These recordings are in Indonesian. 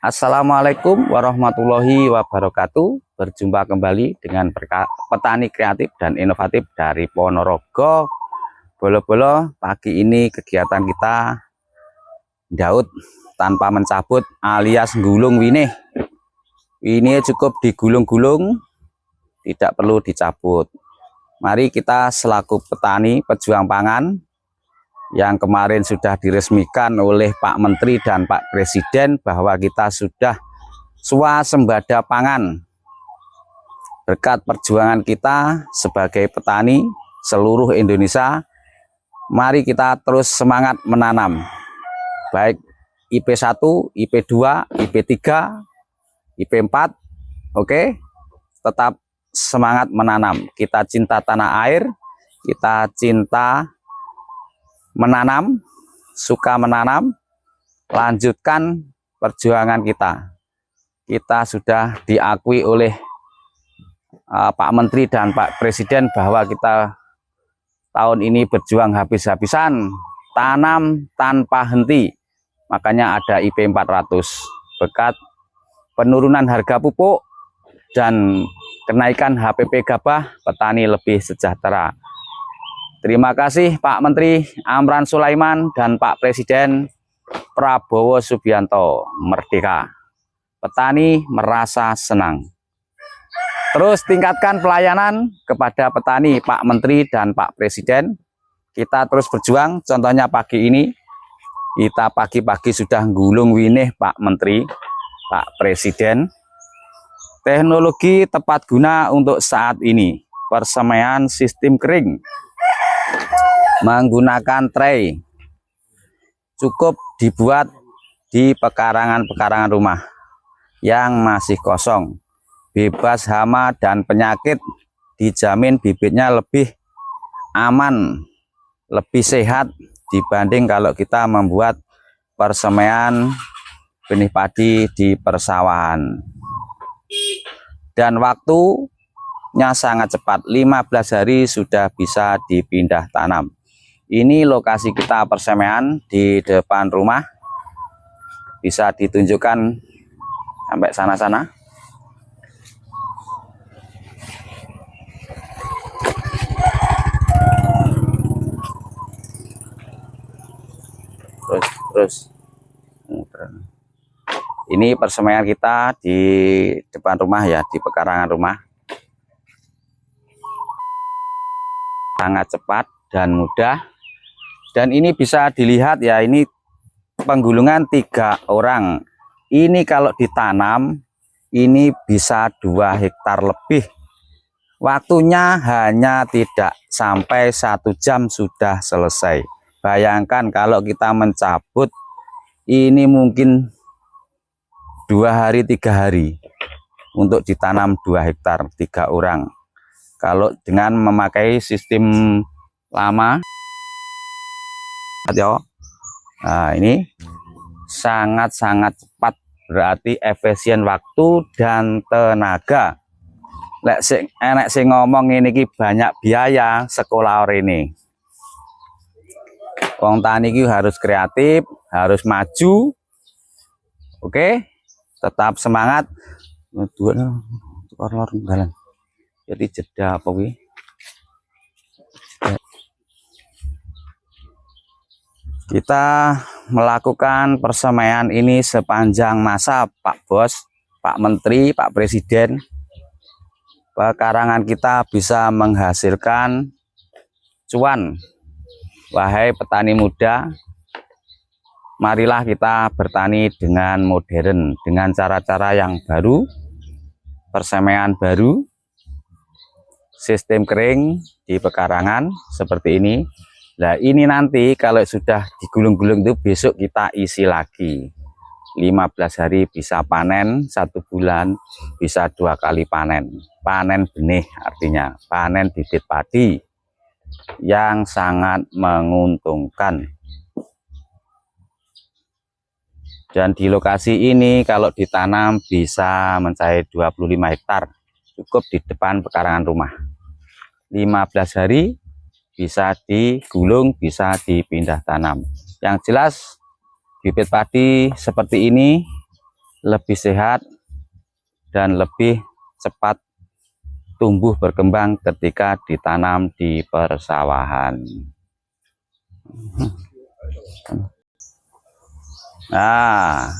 Assalamualaikum warahmatullahi wabarakatuh. Berjumpa kembali dengan petani kreatif dan inovatif dari Ponorogo. Bolo-bolo, pagi ini kegiatan kita daud tanpa mencabut alias gulung winih. Ini cukup digulung-gulung, tidak perlu dicabut. Mari kita selaku petani pejuang pangan yang kemarin sudah diresmikan oleh Pak Menteri dan Pak Presiden bahwa kita sudah swasembada pangan. Berkat perjuangan kita sebagai petani seluruh Indonesia, mari kita terus semangat menanam. Baik IP1, IP2, IP3, IP4, oke? Tetap semangat menanam. Kita cinta tanah air, kita cinta menanam, suka menanam, lanjutkan perjuangan kita. Kita sudah diakui oleh Pak Menteri dan Pak Presiden bahwa kita tahun ini berjuang habis-habisan, tanam tanpa henti. Makanya ada IP 400. Berkat penurunan harga pupuk dan kenaikan HPP gabah, petani lebih sejahtera. Terima kasih Pak Menteri Amran Sulaiman dan Pak Presiden Prabowo Subianto. Merdeka. Petani merasa senang. Terus tingkatkan pelayanan kepada petani, Pak Menteri dan Pak Presiden. Kita terus berjuang. Contohnya pagi ini, kita pagi-pagi sudah gulung winih Pak Menteri, Pak Presiden. Teknologi tepat guna untuk saat ini. Persemaian sistem kering menggunakan tray, cukup dibuat di pekarangan-pekarangan rumah yang masih kosong, bebas hama dan penyakit, dijamin bibitnya lebih aman, lebih sehat dibanding kalau kita membuat persemaian benih padi di persawahan. Dan waktunya sangat cepat, 15 hari sudah bisa dipindah tanam. Ini lokasi kita persemaian di depan rumah, bisa ditunjukkan sampai sana-sana. Terus ini persemaian kita di depan rumah ya, di pekarangan rumah. Sangat cepat dan mudah. Dan ini bisa dilihat ya, ini penggulungan 3 orang. Ini kalau ditanam, ini bisa 2 hektar lebih. Waktunya hanya tidak sampai 1 jam sudah selesai. Bayangkan kalau kita mencabut, ini mungkin 2 hari, 3 hari. Untuk ditanam 2 hektar, 3 orang. Kalau dengan memakai sistem lama, nah ini sangat-sangat cepat, berarti efisien waktu dan tenaga. Lek enek sing ngomong ini ki banyak biaya sekolah ini. Wong tani ki harus kreatif, harus maju. Oke, tetap semangat. Jadi jeda apa wi? Kita melakukan persemaian ini sepanjang masa, Pak Bos, Pak Menteri, Pak Presiden. Pekarangan kita bisa menghasilkan cuan. Wahai petani muda, marilah kita bertani dengan modern, dengan cara-cara yang baru, persemaian baru, sistem kering di pekarangan seperti ini. Nah ini nanti kalau sudah digulung-gulung itu besok kita isi lagi. 15 hari bisa panen, 1 bulan bisa 2 kali panen. Panen benih artinya panen bibit padi yang sangat menguntungkan. Dan di lokasi ini kalau ditanam bisa mencapai 25 hektar. Cukup di depan pekarangan rumah. 15 hari bisa digulung, bisa dipindah tanam. Yang jelas bibit padi seperti ini lebih sehat dan lebih cepat tumbuh berkembang ketika ditanam di persawahan. Nah,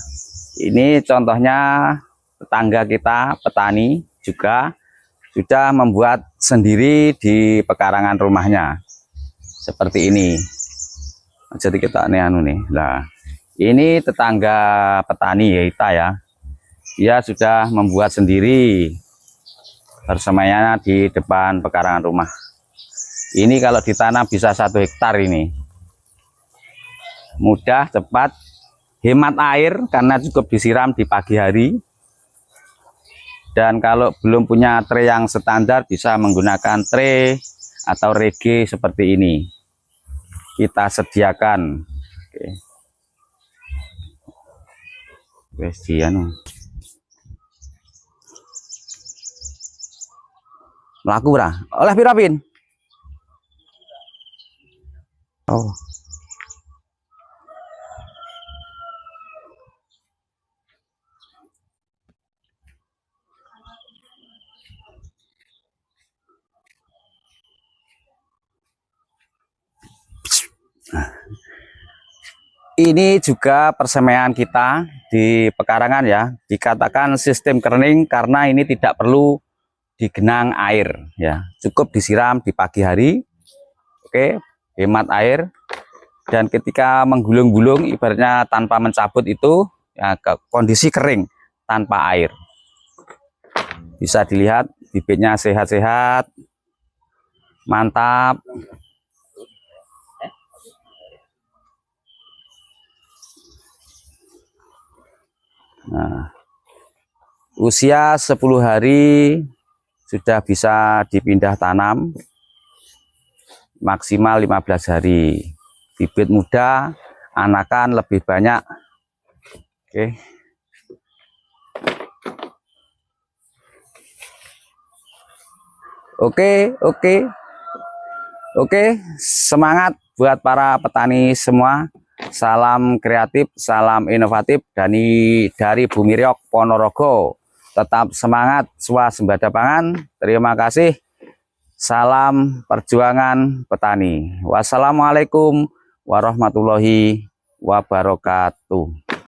ini contohnya tetangga kita petani juga sudah membuat sendiri di pekarangan rumahnya seperti ini. Jadi kita nih lah, ini tetangga petani ya kita ya, dia sudah membuat sendiri bersemayanya di depan pekarangan rumah. Ini kalau ditanam bisa 1 hektar ini, mudah, cepat, hemat air karena cukup disiram di pagi hari. Dan kalau belum punya tray yang standar, bisa menggunakan tray atau rege seperti ini. Kita sediakan. Oke. Melaku ora? Oleh pirapin? Oh. Ini juga persemaian kita di pekarangan ya, dikatakan sistem kening karena ini tidak perlu digenang air ya, cukup disiram di pagi hari. Oke, hemat air, dan ketika menggulung-gulung ibaratnya tanpa mencabut itu ya, ke kondisi kering tanpa air. Bisa dilihat bibitnya sehat-sehat, mantap. Nah, usia 10 hari sudah bisa dipindah tanam, maksimal 15 hari. Bibit muda, anakan lebih banyak. Oke, semangat buat para petani semua. Salam kreatif, salam inovatif dari Bumi Riok Ponorogo. Tetap semangat, swasembada pangan. Terima kasih. Salam perjuangan petani. Wassalamualaikum warahmatullahi wabarakatuh.